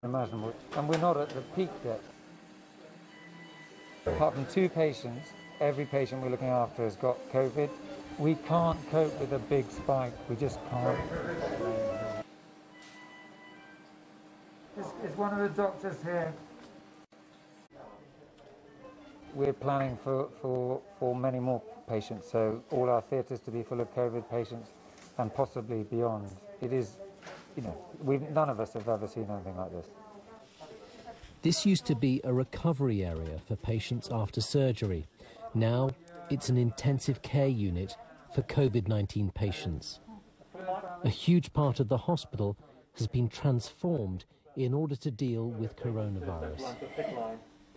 Imaginable. And we're not at the peak yet. Apart from 2 patients, every patient we're looking after has got COVID. We can't cope with a big spike. We just can't. Is one of the doctors here? We're planning for many more patients, so all our theatres to be full of COVID patients and possibly beyond. It is, you know, none of us have ever seen anything like this. This used to be a recovery area for patients after surgery. Now it's an intensive care unit for COVID-19 patients. A huge part of the hospital has been transformed in order to deal with coronavirus.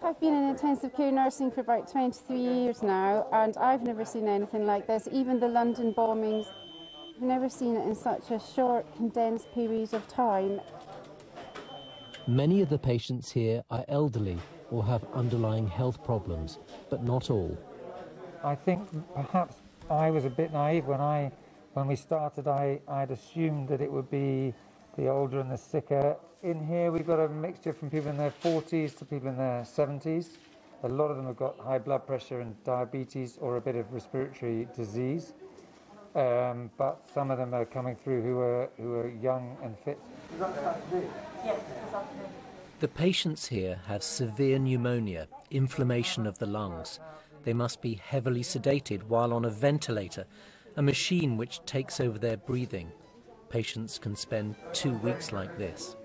I've been in intensive care nursing for about 23 years now, and I've never seen anything like this. Even the London bombings, I've never seen it in such a short, condensed period of time. Many of the patients here are elderly or have underlying health problems, but not all. I think perhaps I was a bit naive when we started. I'd assumed that it would be the older and the sicker. In here we've got a mixture from people in their 40s to people in their 70s. A lot of them have got high blood pressure and diabetes or a bit of respiratory disease. But some of them are coming through who are young and fit. Yes. The patients here have severe pneumonia, inflammation of the lungs. They must be heavily sedated while on a ventilator, a machine which takes over their breathing. Patients can spend 2 weeks like this.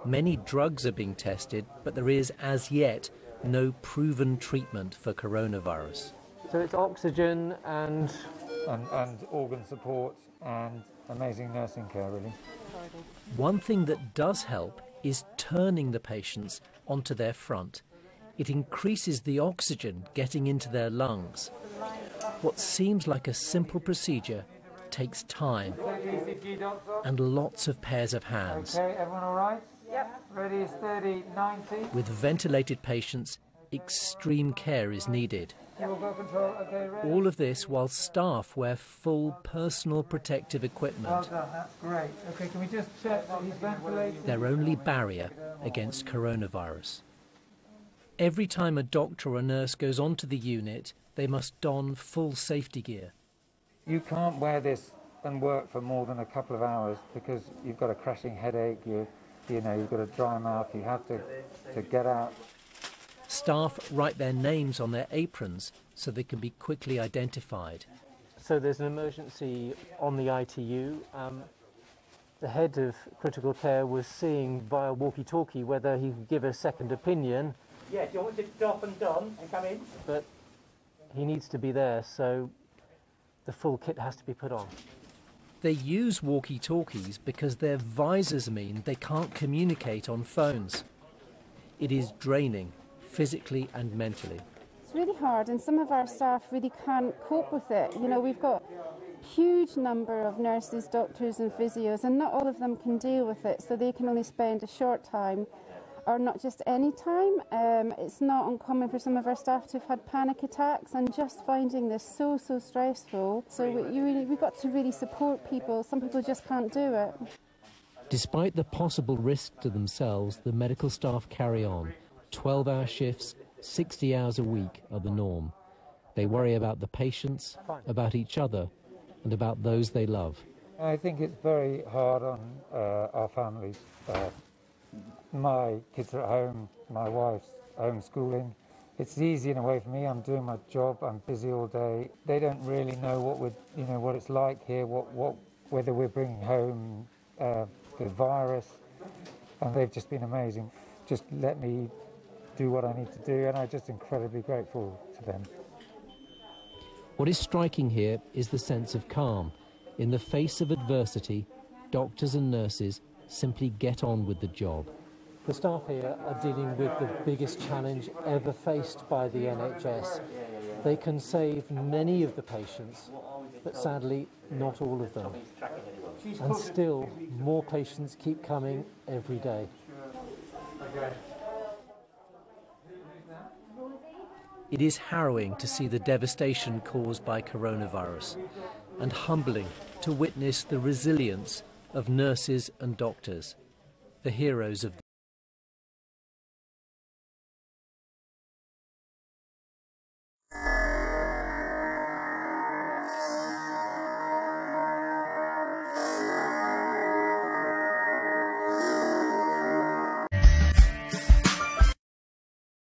Many drugs are being tested, but there is, as yet, no proven treatment for coronavirus. So it's oxygen and organ support and amazing nursing care, really. One thing that does help is turning the patients onto their front. It increases the oxygen getting into their lungs. What seems like a simple procedure takes time and lots of pairs of hands. Okay, everyone all right? Yep. Ready, steady, 90. With ventilated patients, extreme care is needed. All of this while staff wear full personal protective equipment. Well done, that's great. Okay, can we just check that he's ventilated? Their only barrier against coronavirus. Every time a doctor or a nurse goes onto the unit, they must don full safety gear. You can't wear this and work for more than a couple of hours because you've got a crashing headache, you know, you've got a dry mouth, you have to get out. Staff write their names on their aprons so they can be quickly identified. so there's an emergency on the ITU. The head of critical care was seeing via walkie-talkie whether he could give a second opinion. Yeah, do you want me to drop and done and come in? But he needs to be there, so the full kit has to be put on. They use walkie-talkies because their visors mean they can't communicate on phones. It is draining, physically and mentally. It's really hard, and some of our staff really can't cope with it. You know, we've got a huge number of nurses, doctors and physios, and not all of them can deal with it, so they can only spend a short time, or not just any time. It's not uncommon for some of our staff to have had panic attacks, and just finding this so stressful. So we've got to really support people. Some people just can't do it. Despite the possible risk to themselves, the medical staff carry on. 12-hour shifts, 60 hours a week are the norm. They worry about the patients, about each other, and about those they love. I think it's very hard on our families. My kids are at home, my wife's homeschooling. It's easy in a way for me. I'm doing my job. I'm busy all day. They don't really know what it's like here. Whether we're bringing home the virus, and they've just been amazing. Just let me do what I need to do, and I'm just incredibly grateful to them. What is striking here is the sense of calm. In the face of adversity, doctors and nurses simply get on with the job. The staff here are dealing with the biggest challenge ever faced by the NHS. They can save many of the patients, but sadly not all of them. And still, more patients keep coming every day. It is harrowing to see the devastation caused by coronavirus, and humbling to witness the resilience of nurses and doctors, the heroes of